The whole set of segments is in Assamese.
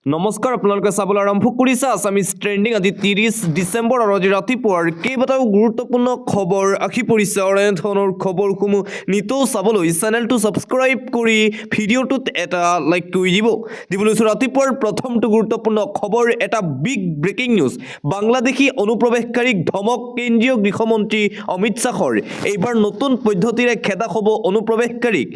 নমস্কাৰ আপোনালোকে চাবলৈ আৰম্ভ কৰিছে আছামিজ ট্ৰেণ্ডিং আজি 30 ডিচেম্বৰ আৰু আজি ৰাতিপুৱাৰ কেইবাটাও গুৰুত্বপূৰ্ণ খবৰ আহি পৰিছে আৰু এনে ধৰণৰ খবৰসমূহ নিতৌ চাবলৈ চেনেলটো ছাবস্ক্ৰাইব কৰি ভিডিঅ'টোত এটা লাইক কৰি দিবলৈ ৰাতিপুৱাৰ প্ৰথমটো গুৰুত্বপূৰ্ণ খবৰ এটা বিগ ব্ৰেকিং নিউজ বাংলাদেশী অনুপ্ৰৱেশকাৰীক ধমক কেন্দ্ৰীয় গৃহমন্ত্ৰী অমিত শ্বাহৰ এইবাৰ নতুন পদ্ধতিৰে খেদা হ'ব অনুপ্ৰৱেশকাৰীক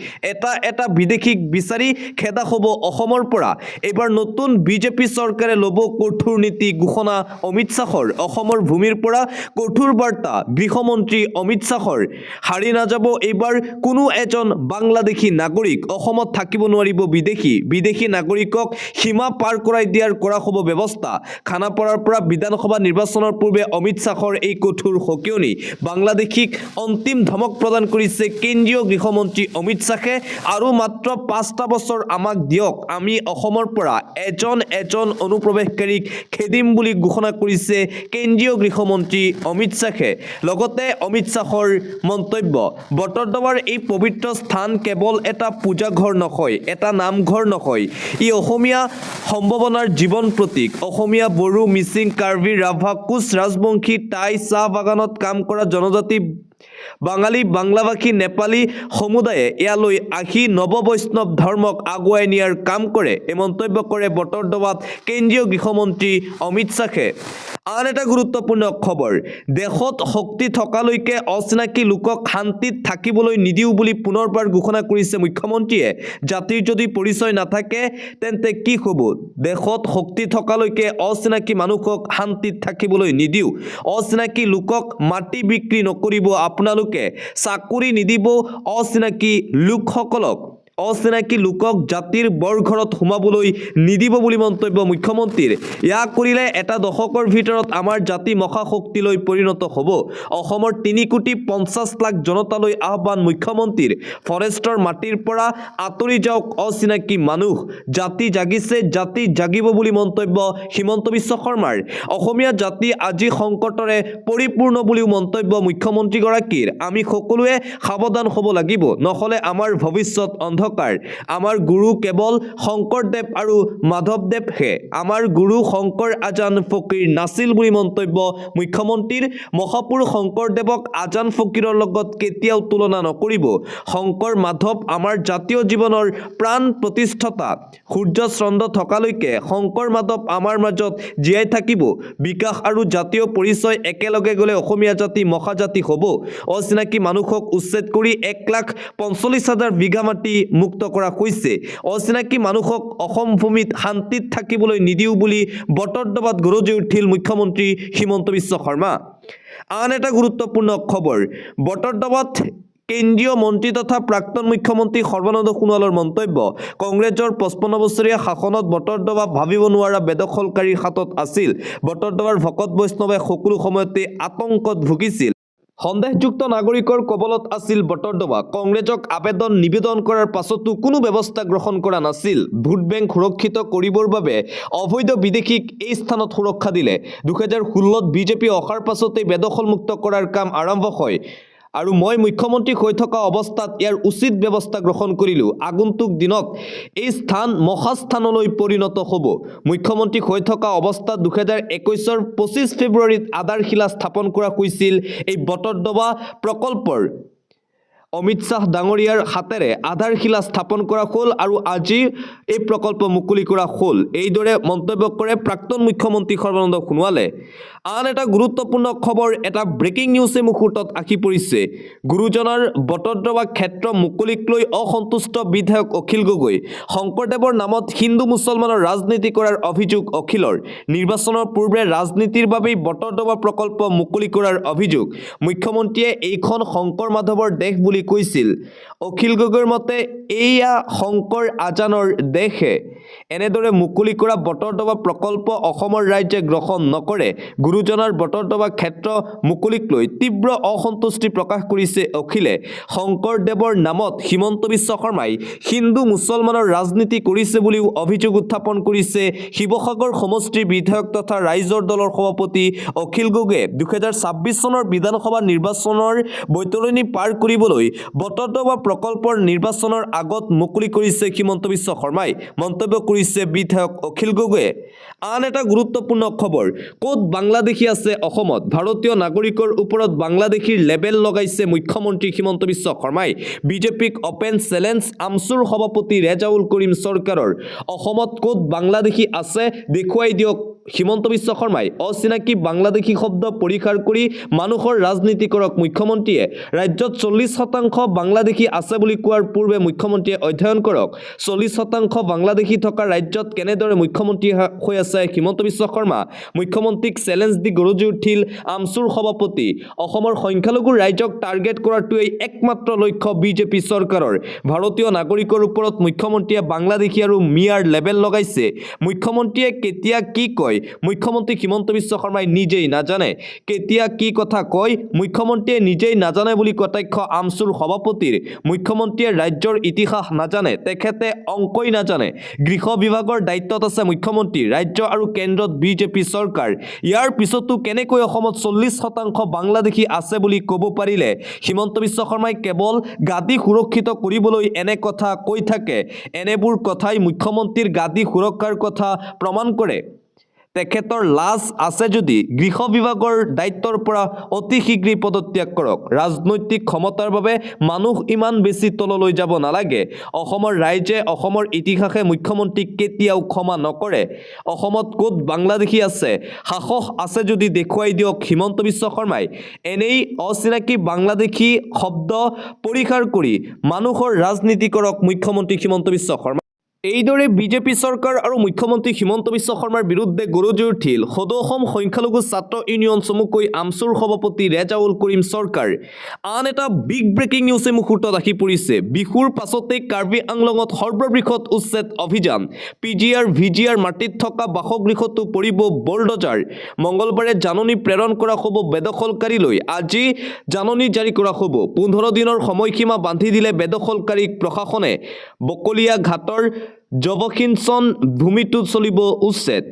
এটা বিদেশীক বিচাৰি খেদা হ'ব অসমৰ পৰা এইবাৰ নতুন বিজেপি চৰকাৰে ল'ব কঠোৰ নীতি ঘোষণা অমিত শ্বাহৰ অসমৰ ভূমিৰ পৰা কঠোৰ বাৰ্তা গৃহমন্ত্ৰী অমিত শ্বাহৰ হাৰি নাযাব এইবাৰ কোনো এজন বাংলাদেশী নাগৰিক অসমত থাকিব নোৱাৰিব বিদেশী নাগৰিকক সীমা পাৰ কৰাই দিয়াৰ কৰা হ'ব ব্যৱস্থা খানাপাৰাৰ পৰা বিধানসভা নিৰ্বাচনৰ পূৰ্বে অমিত শ্বাহৰ এই কঠোৰ সকিয়নি বাংলাদেশীক অন্তিম ধমক প্ৰদান কৰিছে কেন্দ্ৰীয় গৃহমন্ত্ৰী অমিত শ্বাহে আৰু মাত্ৰ 5টা বছৰ আমাক দিয়ক আমি অসমৰ পৰা এজন অনুপ্ৰৱেশকাৰীক খেদিম বুলি ঘোষণা কৰিছে কেন্দ্ৰীয় গৃহমন্ত্ৰী অমিত শ্বাহে লগতে অমিত শ্বাহৰ মন্তব্য বটদ্ৰৱাৰ এই পবিত্ৰ স্থান কেৱল এটা পূজাঘৰ নহয় এটা নামঘৰ নহয় ই অসমীয়া সম্ভাৱনাৰ জীৱন প্ৰতীক অসমীয়া বড়ো মিচিং কাৰ্বি ৰাভা কোচ ৰাজবংশী টাই চাহ বাগানত কাম কৰা জনজাতি বাঙালী বাংলাভাষী নেপালী সমুদায়ে ইয়ালৈ আহি নৱবৈষ্ণৱ ধৰ্মক আগুৱাই নিয়াৰ কাম কৰে এই মন্তব্য কৰে বটদ্ৰৱাত কেন্দ্ৰীয় গৃহমন্ত্ৰী অমিত শ্বাহে আন এটা গুৰুত্বপূৰ্ণ খবৰ দেশত শক্তি থকালৈকে অচিনাকি লোকক শান্তিত থাকিবলৈ নিদিও বুলি পুনৰবাৰ ঘোষণা কৰিছে মুখ্যমন্ত্ৰীয়ে জাতিৰ যদি পৰিচয় নাথাকে তেন্তে কি হ'ব দেশত শক্তি থকালৈকে অচিনাকি মানুহক শান্তিত থাকিবলৈ নিদিও অচিনাকি লোকক মাটি বিক্ৰী নকৰিব আপোনালোকে চাকৰি নিদিব অচিনাকি লোকসকলক অচিনাকি লোকক জাতিৰ বৰঘৰত সোমাবলৈ নিদিব বুলি মন্তব্য মুখ্যমন্ত্ৰীৰ ইয়াক কৰিলে এটা দশকৰ ভিতৰত আমাৰ জাতি মহাশক্তিলৈ পৰিণত হ'ব অসমৰ 3,50,00,000 জনতালৈ আহ্বান মুখ্যমন্ত্ৰীৰ ফৰেষ্টৰ মাটিৰ পৰা আঁতৰি যাওক অচিনাকি মানুহ জাতি জাগিছে জাতি জাগিব বুলি মন্তব্য হিমন্ত বিশ্ব শৰ্মাৰ অসমীয়া জাতি আজি সংকটৰে পৰিপূৰ্ণ বুলিও মন্তব্য মুখ্যমন্ত্ৰীগৰাকীৰ আমি সকলোৱে সাৱধান হ'ব লাগিব নহ'লে আমাৰ ভৱিষ্যত আমাৰ গুৰু কেৱল শংকৰদেৱ আৰু মাধৱদেৱহে আমাৰ গুৰু শংকৰ আজান ফকীৰ নাছিল বুলি মন্তব্য মুখ্যমন্ত্ৰীৰ মহাপুৰুষ শংকৰদেৱক আজান ফকীৰৰ লগত কেতিয়াও তুলনা নকৰিব শংকৰ মাধৱ আমাৰ জাতীয় জীৱনৰ প্ৰাণ প্ৰতিষ্ঠাতা সূৰ্য চন্দ্ৰ থকালৈকে শংকৰ মাধৱ আমাৰ মাজত জীয়াই থাকিব বিকাশ আৰু জাতীয় পৰিচয় একেলগে গ'লে অসমীয়া জাতি মহাজাতি হ'ব অচিনাকি মানুহক উচ্ছেদ কৰি 1,45,000 বিঘা মাটি মুক্ত কৰা হৈছে অচিনাকি মানুহক অসম ভূমিত শান্তিত থাকিবলৈ নিদিও বুলি বটদ্ৰৱাত গৰজি উঠিল মুখ্যমন্ত্ৰী হিমন্ত বিশ্ব শৰ্মা আন এটা গুৰুত্বপূৰ্ণ খবৰ বটদ্ৰৱাত কেন্দ্ৰীয় মন্ত্ৰী তথা প্ৰাক্তন মুখ্যমন্ত্ৰী সৰ্বানন্দ সোণোৱালৰ মন্তব্য কংগ্ৰেছৰ 55 বছৰীয়া শাসনত বটদ্ৰৱা ভাবিব নোৱাৰা বেদখলকাৰীৰ হাতত আছিল বটদ্ৰৱাৰ ভকত বৈষ্ণৱে সকলো সময়তে আতংকত ভুগিছিল সন্দেহযুক্ত নাগৰিকৰ কবলত আছিল বটদ্ৰৱা কংগ্ৰেছক আবেদন নিবেদন কৰাৰ পাছতো কোনো ব্যৱস্থা গ্ৰহণ কৰা নাছিল ভোট বেংক সুৰক্ষিত কৰিবৰ বাবে অবৈধ বিদেশীক এই স্থানত সুৰক্ষা দিলে 2016ত বিজেপি অহাৰ পাছতে বেদখলমুক্ত কৰাৰ কাম আৰম্ভ হয় আৰু মই মুখ্যমন্ত্ৰী হৈ থকা অৱস্থাত ইয়াৰ উচিত ব্যৱস্থা গ্ৰহণ কৰিলোঁ আগন্তুক দিনত এই স্থান মহাস্থানলৈ পৰিণত হ'ব মুখ্যমন্ত্ৰী হৈ থকা অৱস্থাত 2021ৰ 25 ফেব্ৰুৱাৰীত আধাৰশিলা স্থাপন কৰা হৈছিল এই বটদ্ৰৱা প্ৰকল্পৰ অমিত শ্বাহ ডাঙৰীয়াৰ হাতেৰে আধাৰশিলা স্থাপন কৰা হ'ল আৰু আজি এই প্ৰকল্প মুকলি কৰা হ'ল এইদৰে মন্তব্য কৰে প্ৰাক্তন মুখ্যমন্ত্ৰী সৰ্বানন্দ সোণোৱালে আন এটা গুৰুত্বপূৰ্ণ খবৰ এটা ব্ৰেকিং নিউজে মুহূৰ্তত আহি পৰিছে গুৰুজনাৰ বটদ্ৰৱা ক্ষেত্ৰ মুকলিক লৈ অসন্তুষ্ট বিধায়ক অখিল গগৈ শংকৰদেৱৰ নামত হিন্দু মুছলমানৰ ৰাজনীতি কৰাৰ অভিযোগ অখিলৰ নিৰ্বাচনৰ পূৰ্বে ৰাজনীতিৰ বাবেই বটদ্ৰৱা প্ৰকল্প মুকলি কৰাৰ অভিযোগ মুখ্যমন্ত্ৰীয়ে এইখন শংকৰ মাধৱৰ দেশ বুলি কৈছিল অখিল গগৈৰ মতে এয়া শংকৰ আজানৰ দেশে এনেদৰে মুকলি কৰা বটদ্ৰৱা প্ৰকল্প অসমৰ ৰাজ্যে গ্ৰহণ নকৰে গুৰুজনাৰ বটদ্ৰৱা ক্ষেত্ৰ মুকলিক লৈ তীব্ৰ অসন্তুষ্টি প্ৰকাশ কৰিছে অখিলে শংকৰদেৱৰ নামত হিমন্ত বিশ্ব শৰ্মাই হিন্দু মুছলমানৰ ৰাজনীতি কৰিছে বুলিও অভিযোগ উত্থাপন কৰিছে শিৱসাগৰ সমষ্টিৰ বিধায়ক তথা ৰাইজৰ দলৰ সভাপতি অখিল গগৈয়ে 2026 চনৰ বিধানসভা নিৰ্বাচনৰ বৈতৰণি পাৰ কৰিবলৈ বতৰ দবা প্ৰকল্পৰ নিৰ্বাচনৰ আগত মুকলি কৰিছে হিমন্ত বিশ্ব শৰ্মাই মন্তব্য কৰিছে বিধায়ক অখিল গগৈয়ে আন এটা গুৰুত্বপূৰ্ণ খবৰ ক'ত বাংলাদেশী আছে অসমত ভাৰতীয় নাগৰিকৰ ওপৰত বাংলাদেশীৰ লেবেল লগাইছে মুখ্যমন্ত্ৰী হিমন্ত বিশ্ব শৰ্মাই বিজেপিক অপেন চ্যালেঞ্জ আমচুৰ সভাপতি ৰেজাউল কৰিম চৰকাৰৰ অসমত ক'ত বাংলাদেশী আছে দেখুৱাই দিয়ক হিমন্ত বিশ্ব শৰ্মাই অচিনাকি বাংলাদেশী শব্দ পৰিহাৰ কৰি মানুহৰ ৰাজনীতি কৰক মুখ্যমন্ত্ৰীয়ে ৰাজ্যত 40% বাংলাদেশী আছে বুলি কোৱাৰ পূৰ্বে মুখ্যমন্ত্ৰীয়ে অধ্যয়ন কৰক 40% বাংলাদেশী থকা ৰাজ্যত কেনেদৰে মুখ্যমন্ত্ৰী হৈ আছে হিমন্ত বিশ্ব শৰ্মা মুখ্যমন্ত্ৰীক চ্যালেঞ্জ দি গৰজি উঠিল আমচুৰ সভাপতি অসমৰ সংখ্যালঘু ৰাজ্যক টাৰ্গেট কৰাটোৱেই একমাত্ৰ লক্ষ্য বিজেপি চৰকাৰৰ ভাৰতীয় নাগৰিকৰ ওপৰত মুখ্যমন্ত্ৰীয়ে বাংলাদেশী আৰু মিয়াৰ লেবেল লগাইছে মুখ্যমন্ত্ৰীয়ে কেতিয়া কি কয় মুখ্যমন্ত্ৰী হিমন্ত বিশ্ব শৰ্মাই নিজেই নাজানে কেতিয়া কি কথা কয় মুখ্যমন্ত্ৰীয়ে নিজেই নাজানে বুলি কটাক্ষ আমচুৰ সভাপতিৰ মুখ্যমন্ত্ৰীয়ে ৰাজ্যৰ ইতিহাস নাজানে তেখেতে অংকই নাজানে গৃহ বিভাগৰ দায়িত্বত আছে মুখ্যমন্ত্ৰী ৰাজ্য আৰু কেন্দ্ৰত বিজেপি চৰকাৰ ইয়াৰ পিছতো কেনেকৈ অসমত 40% বাংলাদেশী আছে বুলি ক'ব পাৰিলে হিমন্ত বিশ্ব শৰ্মাই কেৱল গাদী সুৰক্ষিত কৰিবলৈ এনে কথা কৈ থাকে এনেবোৰ কথাই মুখ্যমন্ত্ৰীৰ গাদী সুৰক্ষাৰ কথা প্ৰমাণ কৰে তেখেতৰ লাজ আছে যদি গৃহ বিভাগৰ দায়িত্বৰ পৰা অতি শীঘ্ৰেই পদত্যাগ কৰক ৰাজনৈতিক ক্ষমতাৰ বাবে মানুহ ইমান বেছি তললৈ যাব নালাগে অসমৰ ৰাইজে অসমৰ ইতিহাসে মুখ্যমন্ত্ৰীক কেতিয়াও ক্ষমা নকৰে অসমত ক'ত বাংলাদেশী আছে সাহস আছে যদি দেখুৱাই দিয়ক হিমন্ত বিশ্ব শৰ্মাই এনেই অচিনাকি বাংলাদেশী শব্দ পৰিহাৰ কৰি মানুহৰ ৰাজনীতি কৰক মুখ্যমন্ত্ৰী হিমন্ত বিশ্ব শৰ্মা এইদৰে বিজেপি চৰকাৰ আৰু মুখ্যমন্ত্ৰী হিমন্ত বিশ্ব শৰ্মাৰ বিৰুদ্ধে গৰজি উঠিল সদৌ অসম সংখ্যালঘু ছাত্ৰ ইউনিয়ন চমুকৈ আমচুৰ সভাপতি ৰেজাউল কৰিম চৰকাৰ আন এটা বিগ ব্ৰেকিং নিউজে মুহূৰ্তত আহি পৰিছে বিহুৰ পাছতে কাৰ্বি আংলঙত সৰ্ববৃহৎ উচ্ছেদ অভিযান পিজিআৰ ভিজিআৰ মাটিত থকা বাসগৃহতো পৰিব বুলডজাৰ মঙলবাৰে জাননী প্ৰেৰণ কৰা হ'ব বেদখলকাৰীলৈ আজি জাননী জাৰি কৰা হ'ব 15 দিনৰ সময়সীমা বান্ধি দিলে বেদখলকাৰীক প্ৰশাসনে বকলীয়া ঘাটৰ জবখিনচন ভূমিটো চলিব উচ্ছেদ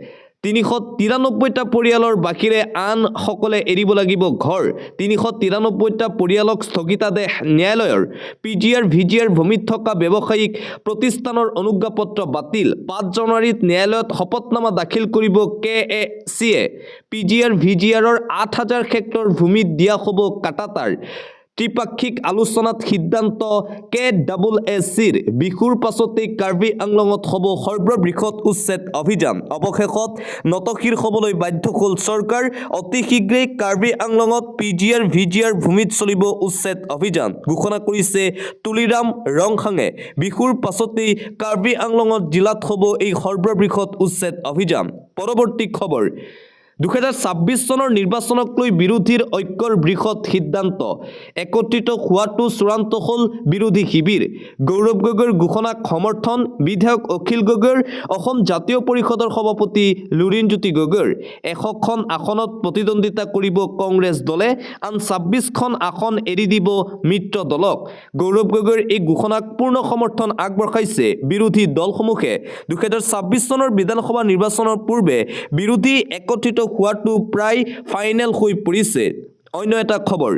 393টা পৰিয়ালৰ বাকিৰে আন সকলে এৰিব লাগিব ঘৰ 393টা পৰিয়ালক স্থগিতাদেশ ন্যায়ালয়ৰ পিজিআৰ ভিজিআৰ ভূমিত থকা ব্যৱসায়িক প্ৰতিষ্ঠানৰ অনুজ্ঞাপত্ৰ বাতিল 5 জানুৱাৰীত ন্যায়ালয়ত শপতনামা দাখিল কৰিব কেএচিয়ে পিজিআৰ ভিজিআৰৰ 8000 হেক্টৰ ভূমিত দিয়া হ'ব কাটাতাৰ ত্ৰিপাক্ষিক আলোচনাত সিদ্ধান্ত কেডব্লিউএচিৰ বিহুৰ পাছতে কাৰ্বি আংলঙত হ'ব সৰ্ববৃহৎ উচ্ছেদ অভিযান অৱশেষত নতশিৰ হ'বলৈ বাধ্য হ'ল চৰকাৰ অতি শীঘ্ৰেই কাৰ্বি আংলঙত পিজিআৰ ভিজিআৰ ভূমিত চলিব উচ্ছেদ অভিযান ঘোষণা কৰিছে তুলিৰাম ৰংহাঙে বিহুৰ পাছতেই কাৰ্বি আংলঙত জিলাত হ'ব এই সৰ্ববৃহৎ উচ্ছেদ অভিযান পৰৱৰ্তী খবৰ 2026 চনৰ নিৰ্বাচনক লৈ বিৰোধীৰ ঐক্যৰ বৃহৎ সিদ্ধান্ত একত্ৰিত হোৱাটো চূড়ান্ত হ'ল বিৰোধী শিবিৰ গৌৰৱ গগৈৰ ঘোষণাক সমৰ্থন বিধায়ক অখিল গগৈৰ অসম জাতীয় পৰিষদৰ সভাপতি লুৰিণজ্যোতি গগৈৰ 100খন আসনত প্ৰতিদ্বন্দ্বিতা কৰিব কংগ্ৰেছ দলে আন 26খন আসন এৰি দিব মিত্ৰ দলক গৌৰৱ গগৈৰ এই ঘোষণাক পূৰ্ণ সমৰ্থন আগবঢ়াইছে বিৰোধী দলসমূহে 2026 চনৰ বিধানসভা নিৰ্বাচনৰ পূৰ্বে বিৰোধী একত্ৰিত হোৱাটো প্ৰায় ফাইনেল হৈ পৰিছে অন্য এটা খবৰ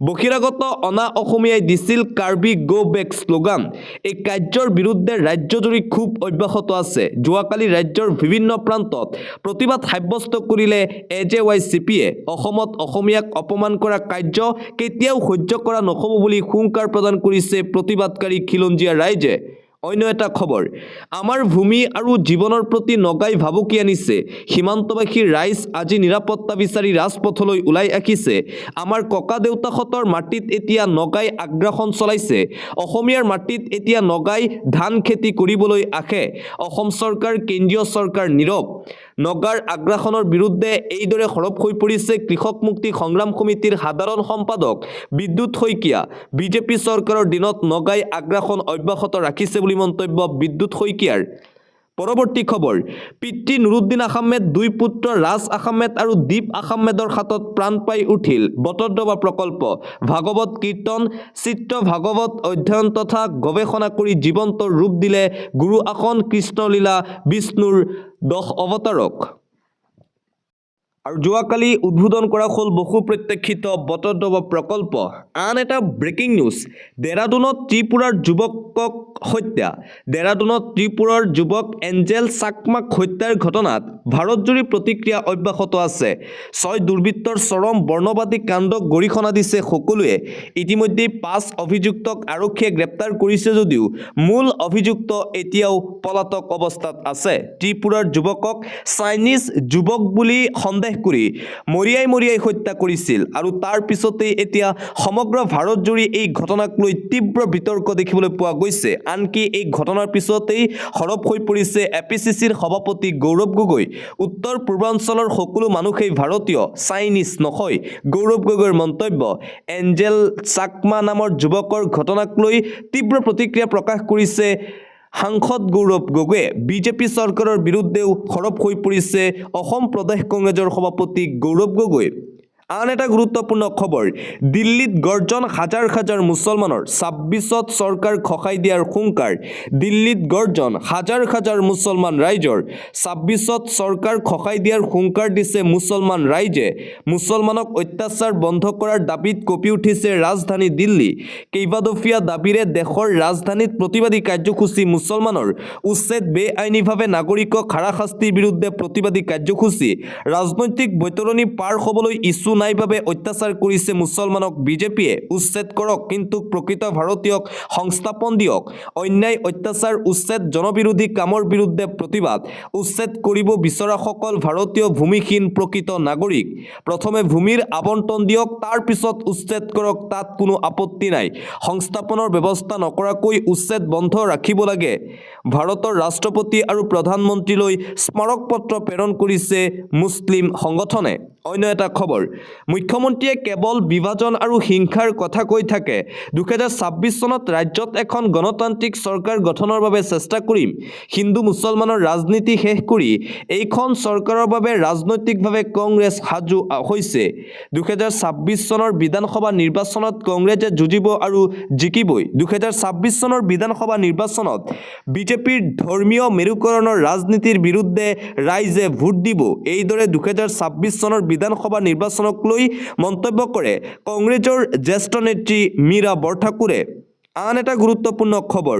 বহিৰাগত অনা অসমীয়াই দিছিল কাৰ্বি গো বেক শ্লোগান এই কাৰ্যৰ বিৰুদ্ধে ৰাজ্যজুৰি ক্ষোভ অব্যাহত আছে যোৱাকালি ৰাজ্যৰ বিভিন্ন প্ৰান্তত প্ৰতিবাদ সাব্যস্ত কৰিলে এজেৱাইচিপিয়ে অসমত অসমীয়াক অপমান কৰা কাৰ্য কেতিয়াও সহ্য কৰা নহ'ব বুলি হুংকাৰ প্ৰদান কৰিছে প্ৰতিবাদকাৰী খিলঞ্জীয়া ৰাইজে অন্য এটা খবৰ আমাৰ ভূমি আৰু জীৱনৰ প্ৰতি নগাই ভাবুকি আনিছে সীমান্তবাসী ৰাইজ আজি নিৰাপত্তা বিচাৰি ৰাজপথলৈ ওলাই আহিছে আমাৰ ককা দেউতাহঁতৰ মাটিত এতিয়া নগাই আগ্ৰাসন চলাইছে অসমীয়াৰ মাটিত এতিয়া নগাই ধান খেতি কৰিবলৈ আহে অসম চৰকাৰ কেন্দ্ৰীয় চৰকাৰ নীৰৱ নগাৰ আগ্ৰাসনৰ বিৰুদ্ধে এইদৰে সৰব হৈ পৰিছে কৃষক মুক্তি সংগ্ৰাম সমিতিৰ সাধাৰণ সম্পাদক বিদ্যুৎ শইকীয়া বিজেপি চৰকাৰৰ দিনত নগাই আগ্ৰাসন অব্যাহত ৰাখিছে বুলি মন্তব্য বিদ্যুৎ শইকীয়াৰ পৰৱৰ্তী খবৰ পিতৃ নুৰুদ্দিন আহমেদ দুই পুত্ৰ ৰাজ আহমেদ আৰু দীপ আহমেদৰ হাতত প্ৰাণ পাই উঠিল বটদ্ৰৱা প্ৰকল্প ভাগৱত কীৰ্তন চিত্ৰ ভাগৱত অধ্যয়ন তথা গৱেষণা কৰি জীৱন্ত ৰূপ দিলে গুৰু আসন কৃষ্ণলীলা বিষ্ণুৰ 10 অৱতাৰক আৰু যোৱাকালি উদ্বোধন কৰা হ'ল বহু প্ৰত্যাশিত বটদ্ৰৱ প্ৰকল্প। আন এটা ব্ৰেকিং নিউজ, দেৰাদুনত ত্ৰিপুৰাৰ যুৱকক হত্যা। দেৰাদুনত ত্ৰিপুৰাৰ যুৱক এঞ্জেল চাকমাক হত্যাৰ ঘটনাত ভাৰতজুৰি প্ৰতিক্ৰিয়া অব্যাহত আছে। 6 দুৰ্বৃত্তৰ চৰম বৰ্ণবাদী কাণ্ডক গৰিহণা দিছে সকলোৱে। ইতিমধ্যে 5 অভিযুক্তক আৰক্ষীয়ে গ্ৰেপ্তাৰ কৰিছে যদিও মূল অভিযুক্ত এতিয়াও পলাতক অৱস্থাত আছে। ত্ৰিপুৰাৰ যুৱকক চাইনিজ যুৱক বুলি সন্দেহ কৰি মৰিয়াই হত্যা কৰিছিল আৰু তাৰ পিছতেই এতিয়া সমগ্ৰ ভাৰতজুৰি এই ঘটনাক লৈ তীব্ৰ বিতৰ্ক দেখিবলৈ পোৱা গৈছে। আনকি এই ঘটনাৰ পিছতেই সৰব হৈ পৰিছে APCCৰ সভাপতি গৌৰৱ গগৈ। উত্তৰ পূৰ্বাঞ্চলৰ সকলো মানুহেই ভাৰতীয়, চাইনিজ নহয়, গৌৰৱ গগৈৰ মন্তব্য। এঞ্জেল চাকমা নামৰ যুৱকৰ ঘটনাক লৈ তীব্ৰ প্ৰতিক্ৰিয়া প্ৰকাশ কৰিছে সাংসদ গৌৰৱ গগৈয়ে। বিজেপি চৰকাৰৰ বিৰুদ্ধেও সৰব হৈ পৰিছে অসম প্ৰদেশ কংগ্ৰেছৰ সভাপতি গৌৰৱ গগৈ। আন এটা গুৰুত্বপূৰ্ণ খবৰ, দিল্লীত গৰ্জন হাজাৰ হাজাৰ মুছলমানৰ, 26ত চৰকাৰ খসাই দিয়াৰ হুংকাৰ। দিল্লীত গৰ্জন হাজাৰ হাজাৰ মুছলমান ৰাইজৰ, 26ত চৰকাৰ খসাই দিয়াৰ হুংকাৰ দিছে মুছলমান ৰাইজে। মুছলমানক অত্যাচাৰ বন্ধ কৰাৰ দাবীত কঁপি উঠিছে ৰাজধানী দিল্লী। কেইবাদফীয়া দাবীৰে দেশৰ ৰাজধানীত প্ৰতিবাদী কাৰ্যসূচী মুছলমানৰ। উচ্ছেদ, বেআইনীভাৱে নাগৰিকক হাৰাশাস্তিৰ বিৰুদ্ধে প্ৰতিবাদী কাৰ্যসূচী। ৰাজনৈতিক বৈতৰণি পাৰ হ'বলৈ ইছ্যু নাই বাবে অত্যাচাৰ কৰিছে মুছলমানক বিজেপিয়ে। উচ্ছেদ কৰক, কিন্তু প্ৰকৃত ভাৰতীয়ক সংস্থাপন দিয়ক। অন্যায়, অত্যাচাৰ, উচ্ছেদ, জনবিৰোধী কামৰ বিৰুদ্ধে প্ৰতিবাদ। উচ্ছেদ কৰিব বিচৰাসকল ভাৰতীয় ভূমিহীন প্ৰকৃত নাগৰিক। প্ৰথমে ভূমিৰ আবণ্টন দিয়ক, তাৰ পিছত উচ্ছেদ কৰক, তাত কোনো আপত্তি নাই। সংস্থাপনৰ ব্যৱস্থা নকৰাকৈ উচ্ছেদ বন্ধ ৰাখিব লাগে। ভাৰতৰ ৰাষ্ট্ৰপতি আৰু প্ৰধানমন্ত্ৰীলৈ স্মাৰক পত্ৰ প্ৰেৰণ কৰিছে মুছলিম সংগঠনে। অন্য এটা খবৰ, মুখ্যমন্ত্ৰীয়ে কেৱল বিভাজন আৰু হিংসাৰ কথা কৈ থাকে। 2026 চনত ৰাজ্যত এখন গণতান্ত্ৰিক চৰকাৰ গঠনৰ বাবে চেষ্টা কৰিম। হিন্দু মুছলমানৰ ৰাজনীতি শেষ কৰি এইখন চৰকাৰৰ বাবে ৰাজনৈতিকভাৱে কংগ্ৰেছ সাজু হৈছে। 2026 চনৰ বিধানসভা নিৰ্বাচনত কংগ্ৰেছে যুঁজিব আৰু জিকিবই। 2026 চনৰ বিধানসভা নিৰ্বাচনত বিজেপিৰ ধৰ্মীয় মেৰুকৰণৰ ৰাজনীতিৰ বিৰুদ্ধে ৰাইজে ভোট দিব। এইদৰে 2026 চনৰ বিধানসভা নিৰ্বাচনক লৈ মন্তব্য কৰে কংগ্ৰেছৰ জ্যেষ্ঠ নেত্ৰী মীৰা বৰঠাকুৰে। আন এটা গুৰুত্বপূৰ্ণ খবৰ,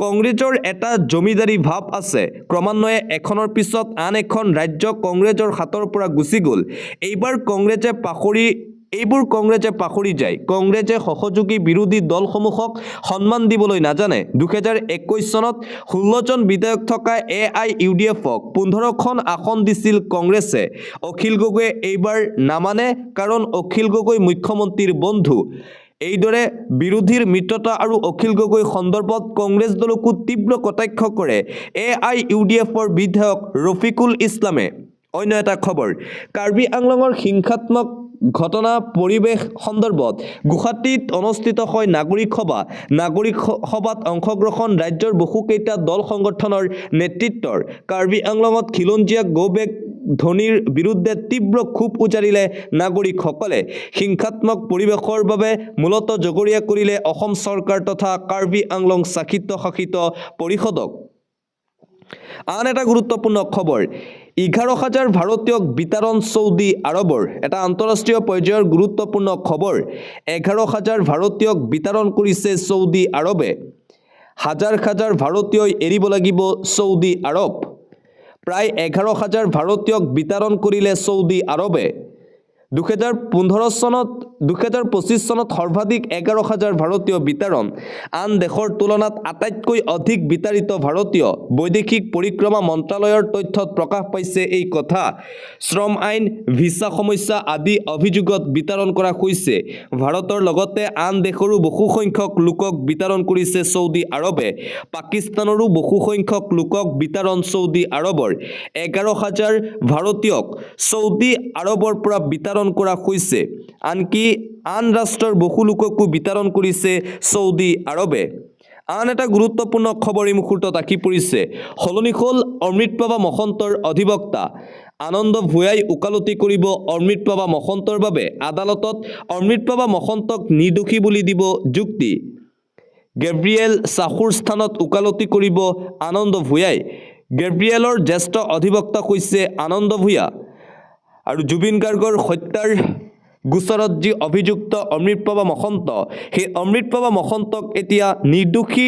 কংগ্ৰেছৰ এটা জমিদাৰী ভাৱ আছে। ক্ৰমান্বয়ে এখনৰ পিছত আন এখন ৰাজ্য কংগ্ৰেছৰ হাতৰ পৰা গুচি গ'ল। এইবোৰ কংগ্ৰেছে পাহৰি যায়। কংগ্ৰেছে সহযোগী বিৰোধী দলসমূহক সন্মান দিবলৈ নাজানে। 2021 চনত 16 জন বিধায়ক থকা AIUDFক 15খন আসন দিছিল কংগ্ৰেছে। অখিল গগৈয়ে এইবাৰ নামানে, কাৰণ অখিল গগৈ মুখ্যমন্ত্ৰীৰ বন্ধু। এইদৰে বিৰোধীৰ মিত্ৰতা আৰু অখিল গগৈ সন্দৰ্ভত কংগ্ৰেছ দলকো তীব্ৰ কটাক্ষ কৰে AIUDFৰ বিধায়ক ৰফিকুল ইছলামে। অন্য এটা খবৰ, কাৰ্বি আংলঙৰ হিংসাত্মক ঘটনা পৰিৱেশ সন্দৰ্ভত গুৱাহাটীত অনুষ্ঠিত হয় নাগৰিক সভা। নাগৰিক সভাত অংশগ্ৰহণ ৰাজ্যৰ বহুকেইটা দল সংগঠনৰ নেতৃত্বৰ। কাৰ্বি আংলঙত খিলঞ্জীয়া গো-বেক ধনীৰ বিৰুদ্ধে তীব্ৰ ক্ষোভ উজাৰিলে নাগৰিকসকলে। হিংসাত্মক পৰিৱেশৰ বাবে মূলতঃ জগৰীয়া কৰিলে অসম চৰকাৰ তথা কাৰ্বি আংলং স্বায়ত্তশাসিত পৰিষদক। আন এটা গুৰুত্বপূৰ্ণ খবৰ, 11,000 ভাৰতীয়ক বিতৰণ ছৌদি আৰবৰ। এটা আন্তঃৰাষ্ট্ৰীয় পৰ্যায়ৰ গুৰুত্বপূৰ্ণ খবৰ, 11,000 ভাৰতীয়ক বিতৰণ কৰিছে ছৌদি আৰবে। হাজাৰ হাজাৰ ভাৰতীয়ই এৰিব লাগিব ছৌদি আৰব। প্ৰায় 11,000 ভাৰতীয়ক বিতৰণ কৰিলে ছৌদি আৰবে। 2025 চনত সৰ্বাধিক 11,000 ভাৰতীয় বিতৰণ। আন দেশৰ তুলনাত আটাইতকৈ অধিক বিতাড়িত ভাৰতীয়। বৈদেশিক পৰিক্ৰমা মন্ত্ৰালয়ৰ তথ্যত প্ৰকাশ পাইছে এই কথা। শ্ৰম আইন, ভিছা সমস্যা আদি অভিযোগত বিতৰণ কৰা হৈছে। ভাৰতৰ লগতে আন দেশৰো বহুসংখ্যক লোকক বিতৰণ কৰিছে ছৌদি আৰবে। পাকিস্তানৰো বহুসংখ্যক লোকক বিতৰণ ছৌদি আৰবৰ। 11,000 ভাৰতীয়ক ছৌদি আৰবৰ পৰা বিতৰণ কৰা হৈছে। আনকি আন ৰাষ্ট্ৰৰ বহু লোককো বিতৰণ কৰিছে ছৌদি আৰবে। আন এটা গুৰুত্বপূৰ্ণ খবৰ এই মুহূৰ্তত আহি পৰিছে, সলনি হ'ল অমৃতপ্ৰভা মহন্তৰ অধিবক্তা। আনন্দ ভূঞাই ওকালতি কৰিব অমৃতপ্ৰভা মহন্তৰ বাবে। আদালতত অমৃতপ্ৰভা মহন্তক নিৰ্দোষী বুলি দিব যুক্তি। গেব্ৰিয়েল চাহুৰ স্থানত ওকালতি কৰিব আনন্দ ভূঞাই। গেব্ৰিয়েলৰ জ্যেষ্ঠ অধিবক্তা হৈছে আনন্দ ভূঞা। আৰু জুবিন গাৰ্গৰ হত্যাৰ গোচৰত যি অভিযুক্ত অমৃতপ্ৰভা মহন্ত, সেই অমৃতপ্ৰভা মহন্তক এতিয়া নিৰ্দোষী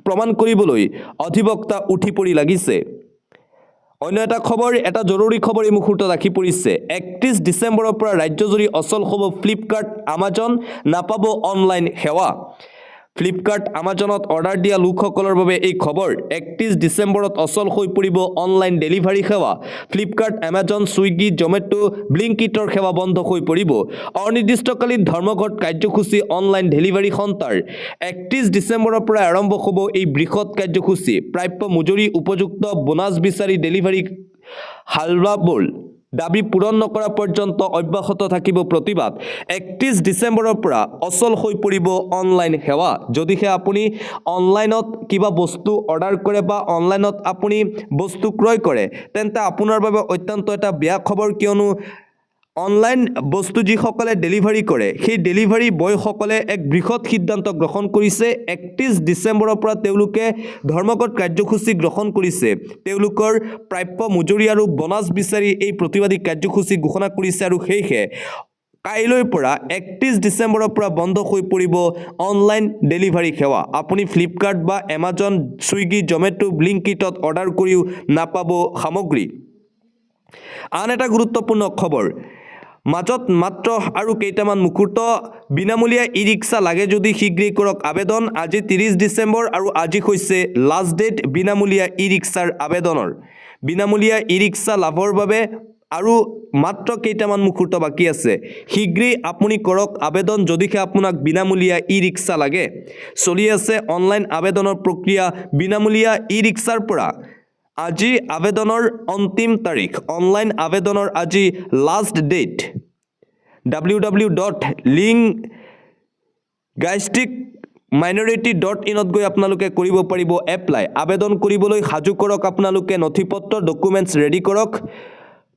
প্ৰমাণ কৰিবলৈ অধিবক্তা উঠি পৰি লাগিছে। অন্য এটা খবৰ, এটা জৰুৰী খবৰ এই মুহূৰ্তত আহি পৰিছে। 31 ডিচেম্বৰৰ পৰা ৰাজ্যজুৰি অচল হ'ব ফ্লিপকাৰ্ট, আমাজন, নাপাব অনলাইন সেৱা। ফ্লিপকাৰ্ট, আমাজনত অৰ্ডাৰ দিয়া লোকসকলৰ বাবে এই খবৰ। 31 ডিচেম্বৰত অচল হৈ পৰিব অনলাইন ডেলিভাৰী সেৱা। ফ্লিপকাৰ্ট, আমাজন, ছুইগি, জমেটো, ব্লিংকিটৰ সেৱা বন্ধ হৈ পৰিব। অনিৰ্দিষ্টকালীন ধৰ্মঘট কাৰ্যসূচী অনলাইন ডেলিভাৰী সন্থাৰ। 31 ডিচেম্বৰৰ পৰা আৰম্ভ হ'ব এই বৃহৎ কাৰ্যসূচী। প্ৰাপ্য মজুৰি, উপযুক্ত বোনাছ বিচাৰি ডেলিভাৰী হালৱাবোৰ দাবী পূৰণ নকৰা পৰ্যন্ত অব্যাহত থাকিব প্ৰতিবাদ। 31 ডিচেম্বৰৰ পৰা অচল হৈ পৰিব অনলাইন সেৱা। যদিহে আপুনি অনলাইনত কিবা বস্তু অৰ্ডাৰ কৰে বা অনলাইনত আপুনি বস্তু ক্ৰয় কৰে, তেন্তে আপোনাৰ বাবে অত্যন্ত এটা বেয়া খবৰ, কিয়নো অনলাইন বস্তু যিসকলে ডেলিভাৰী কৰে, সেই ডেলিভাৰী বয়সকলে এক বৃহৎ সিদ্ধান্ত গ্ৰহণ কৰিছে। 31 ডিচেম্বৰৰ পৰা তেওঁলোকে ধৰ্মঘট কাৰ্যসূচী গ্ৰহণ কৰিছে। তেওঁলোকৰ প্ৰাপ্য মজুৰি আৰু বোনাছ বিচাৰি এই প্ৰতিবাদী কাৰ্যসূচী ঘোষণা কৰিছে। আৰু সেয়েহে কাইলৈৰ পৰা 31 ডিচেম্বৰৰ পৰা বন্ধ হৈ পৰিব অনলাইন ডেলিভাৰী সেৱা। আপুনি ফ্লিপকাৰ্ট বা এমাজন, ছুইগি, জমেটো, ব্লিংকিটত অৰ্ডাৰ কৰিও নাপাব সামগ্ৰী। আন এটা গুৰুত্বপূৰ্ণ খবৰ, মাজত মাত্ৰ আৰু কেইটামান মুহূৰ্ত, বিনামূলীয়া ই ৰিক্সা লাগে যদি শীঘ্ৰেই কৰক আবেদন। আজি 30 ডিচেম্বৰ আৰু আজি হৈছে লাষ্ট ডেট বিনামূলীয়া ই ৰিক্সাৰ আবেদনৰ। বিনামূলীয়া ই ৰিক্সা লাভৰ বাবে আৰু মাত্ৰ কেইটামান মুহূৰ্ত বাকী আছে। শীঘ্ৰেই আপুনি কৰক আবেদন যদিহে আপোনাক বিনামূলীয়া ই ৰিক্সা লাগে। চলি আছে অনলাইন আবেদনৰ প্ৰক্ৰিয়া বিনামূলীয়া ই ৰিক্সাৰ পৰা। আজি আবেদনৰ অন্তিম তাৰিখ। অনলাইন আবেদনৰ আজি লাষ্ট ডেট। www.linguisticminority.in গৈ আপোনালোকে কৰিব পাৰিব এপ্লাই। আবেদন কৰিবলৈ সাজু কৰক আপোনালোকে নথিপত্ৰ, ডকুমেণ্টছ ৰেডি কৰক।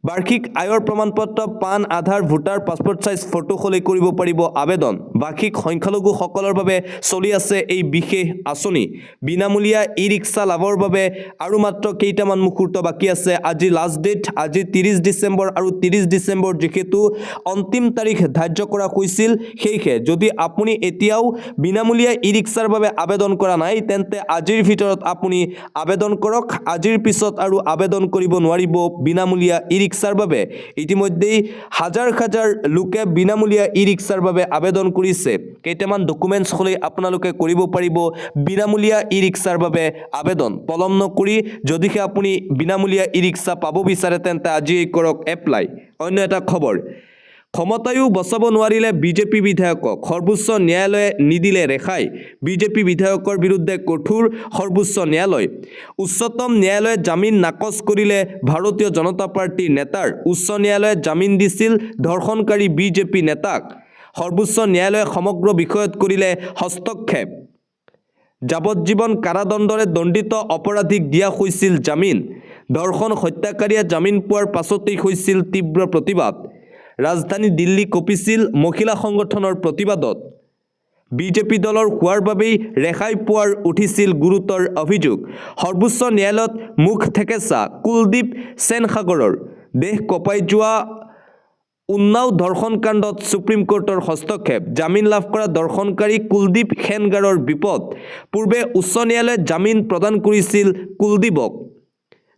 বাৰ্ষিক আয়ৰ প্ৰমাণপত্ৰ, পান, আধাৰ, ভোটাৰ, পাছপোৰ্ট সাইজ ফটো হ'লে কৰিব পাৰিব আবেদন। ভাষিক সংখ্যালঘুসকলৰ বাবে চলি আছে এই বিশেষ আঁচনি। বিনামূলীয়া ই ৰিক্সা লাভৰ বাবে আৰু মাত্ৰ কেইটামান মুহূৰ্ত বাকী আছে। আজি লাষ্ট ডেট, আজি 30 ডিচেম্বৰ আৰু 30 ডিচেম্বৰ যিহেতু অন্তিম তাৰিখ ধাৰ্য কৰা হৈছিল, সেয়েহে যদি আপুনি এতিয়াও বিনামূলীয়া ই ৰিক্সাৰ বাবে আবেদন কৰা নাই, তেন্তে আজিৰ ভিতৰত আপুনি আবেদন কৰক। আজিৰ পিছত আৰু আবেদন কৰিব নোৱাৰিব বিনামূলীয়া ই ৰিক্সাৰ বাবে। ইতিমধ্যেই হাজাৰ হাজাৰ লোকে বিনামূলীয়া ই ৰিক্সাৰ বাবে আবেদন কৰিছে। কেইটামান ডকুমেণ্টছ হ'লে আপোনালোকে কৰিব পাৰিব বিনামূলীয়া ই ৰিক্সাৰ বাবে আবেদন। পলম নকৰি যদিহে আপুনি বিনামূলীয়া ই ৰিক্সা পাব বিচাৰে, তেন্তে আজিয়েই কৰক এপ্লাই। অন্য এটা খবৰ, ক্ষমতায়ো বচাব নোৱাৰিলে বিজেপি বিধায়কক, সৰ্বোচ্চ ন্যায়ালয়ে নিদিলে ৰেহাই। বিজেপি বিধায়কৰ বিৰুদ্ধে কঠোৰ সৰ্বোচ্চ ন্যায়ালয়। উচ্চতম ন্যায়ালয়ে জামিন নাকচ কৰিলে ভাৰতীয় জনতা পাৰ্টীৰ নেতাৰ। উচ্চ ন্যায়ালয়ে জামিন দিছিল ধৰ্ষণকাৰী বিজেপি নেতাক। সৰ্বোচ্চ ন্যায়ালয়ে সমগ্ৰ বিষয়ত কৰিলে হস্তক্ষেপ। যাৱজ্জীৱন কাৰাদণ্ডৰে দণ্ডিত অপৰাধীক দিয়া হৈছিল জামিন। ধৰ্ষণ হত্যাকাৰীয়ে জামিন পোৱাৰ পাছতেই হৈছিল তীব্ৰ প্ৰতিবাদ। ৰাজধানী দিল্লী কঁপিছিল মহিলা সংগঠনৰ প্ৰতিবাদত। বিজেপি দলৰ হোৱাৰ বাবেই ৰেহাই পোৱাৰ উঠিছিল গুৰুতৰ অভিযোগ। সৰ্বোচ্চ ন্যায়ালয়ত মুখ থেকেচা কুলদীপ সেনসাগৰৰ। দেশ কঁপাই যোৱা উন্নাও ধৰ্ষণ কাণ্ডত সুপ্ৰিম কোৰ্টৰ হস্তক্ষেপ। জামিন লাভ কৰা ধৰ্ষণকাৰী কুলদীপ সেনগাৰৰ বিপদ। পূৰ্বে উচ্চ ন্যায়ালয়ে জামিন প্ৰদান কৰিছিল কুলদীপক।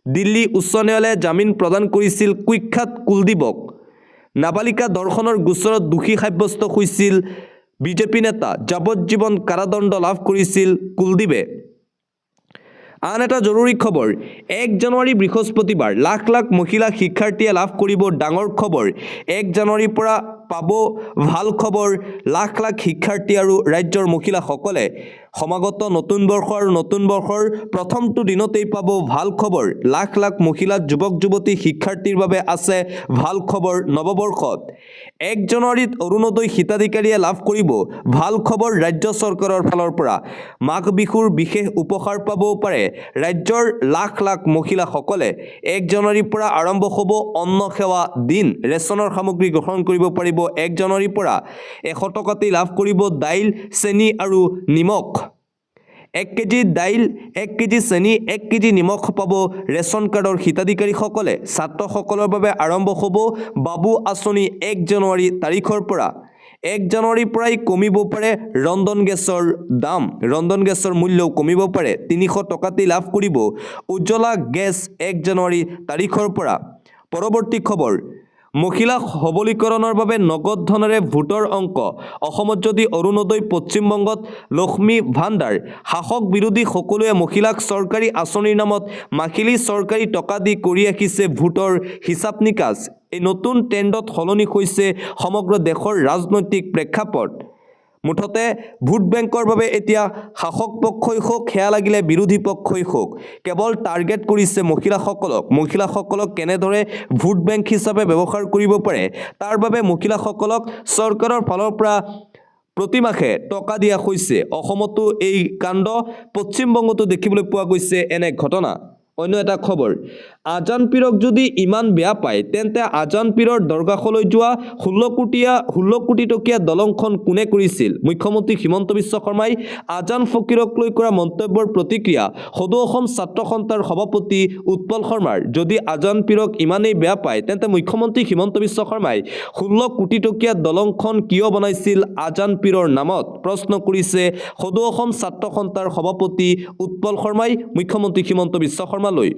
দিল্লী উচ্চ ন্যায়ালয়ে জামিন প্ৰদান কৰিছিল কুখ্যাত কুলদীপক। নাবালিকা ধৰ্ষণৰ গোচৰত দোষী সাব্যস্ত হৈছিল বিজেপি নেতা। যাৱজ্জীৱন কাৰাদণ্ড লাভ কৰিছিল কুলদীপে। আন এটা জৰুৰী খবৰ, 1 জানুৱাৰী বৃহস্পতিবাৰ লাখ লাখ মহিলা শিক্ষাৰ্থীয়ে লাভ কৰিব ডাঙৰ খবৰ। 1 জানুৱাৰীৰ পৰা পাব ভাল খবৰ লাখ লাখ শিক্ষাৰ্থী আৰু ৰাজ্যৰ মহিলাসকলে। সমাগত নতুন বৰ্ষ আৰু নতুন বৰ্ষৰ প্ৰথমটো দিনতেই পাব ভাল খবৰ। লাখ লাখ মহিলা যুৱক যুৱতী শিক্ষাৰ্থীৰ বাবে আছে ভাল খবৰ নৱবৰ্ষত। 1 জানুৱাৰীত অৰুণোদয় হিতাধিকাৰীয়ে লাভ কৰিব ভাল খবৰ ৰাজ্য চৰকাৰৰ ফালৰ পৰা। মাঘ বিহুৰ বিশেষ উপহাৰ পাবও পাৰে ৰাজ্যৰ লাখ লাখ মহিলাসকলে। 1 জানুৱাৰীৰ পৰা আৰম্ভ হ'ব অন্ন সেৱা দিন। ৰেচনৰ সামগ্ৰী গ্ৰহণ কৰিব পাৰিব 1 জানুৱাৰীৰ পৰা। 100 টকাতেই লাভ কৰিব দাইল, চেনি আৰু নিমখ। 1 কেজি দাইল 1 কেজি চেনি 1 কেজি নিমখ পাব ৰেচন কাৰ্ডৰ হিতাধিকাৰীসকলে ছাত্ৰসকলৰ বাবে আৰম্ভ হ'ব বাবু আঁচনি 1 জানুৱাৰী তাৰিখৰ পৰা 1 জানুৱাৰীৰ পৰাই কমিব পাৰে ৰন্ধন গেছৰ দাম ৰন্ধন গেছৰ মূল্যও কমিব পাৰে 300 টকাতে লাভ কৰিব উজ্জ্বলা গেছ 1 জানুৱাৰী তাৰিখৰ পৰা পৰৱৰ্তী খবৰ মহিলা সবলীকৰণৰ বাবে নগদ ধনেৰে ভোটৰ অংক অসমত যদি অৰুণোদয় পশ্চিমবংগত লক্ষ্মী ভাণ্ডাৰ শাসক বিৰোধী সকলোৱে মহিলাক চৰকাৰী আঁচনিৰ নামত মাহিলী চৰকাৰী টকা দি কৰি ৰাখিছে ভোটৰ হিচাপ নিকাচ এই নতুন ট্ৰেণ্ডত সলনি হৈছে সমগ্ৰ দেশৰ ৰাজনৈতিক প্ৰেক্ষাপট মুঠতে ভোট বেংকৰ বাবে এতিয়া শাসক পক্ষই হোক হেয়া লাগিলে বিৰোধী পক্ষই হোক কেৱল টাৰ্গেট কৰিছে মহিলাসকলক কেনেদৰে ভোট বেংক হিচাপে ব্যৱহাৰ কৰিব পাৰে তাৰ বাবে মহিলাসকলক চৰকাৰৰ ফালৰ পৰা প্ৰতিমাহে টকা দিয়া হৈছে অসমতো এই কাণ্ড পশ্চিমবংগতো দেখিবলৈ পোৱা গৈছে এনে ঘটনা অন্য এটা খবৰ আজান পীৰক যদি ইমান বেয়া পায় তেন্তে আজান পীৰৰ দৰগাহলৈ যোৱা 16 কোটি টকীয়া দলংখন কোনে কৰিছিল মুখ্যমন্ত্ৰী হিমন্ত বিশ্ব শৰ্মাই আজান ফকীৰক লৈ কৰা মন্তব্যৰ প্ৰতিক্ৰিয়া সদৌ অসম ছাত্ৰ সন্থাৰ সভাপতি উৎপল শৰ্মাৰ যদি আজান পীৰক ইমানেই বেয়া পায় তেন্তে মুখ্যমন্ত্ৰী হিমন্ত বিশ্ব শৰ্মাই 16 কোটি টকীয়া দলংখন কিয় বনাইছিল আজান পীৰৰ নামত প্ৰশ্ন কৰিছে সদৌ অসম ছাত্ৰ সন্থাৰ সভাপতি উৎপল শৰ্মাই মুখ্যমন্ত্ৰী হিমন্ত বিশ্ব শৰ্মালৈ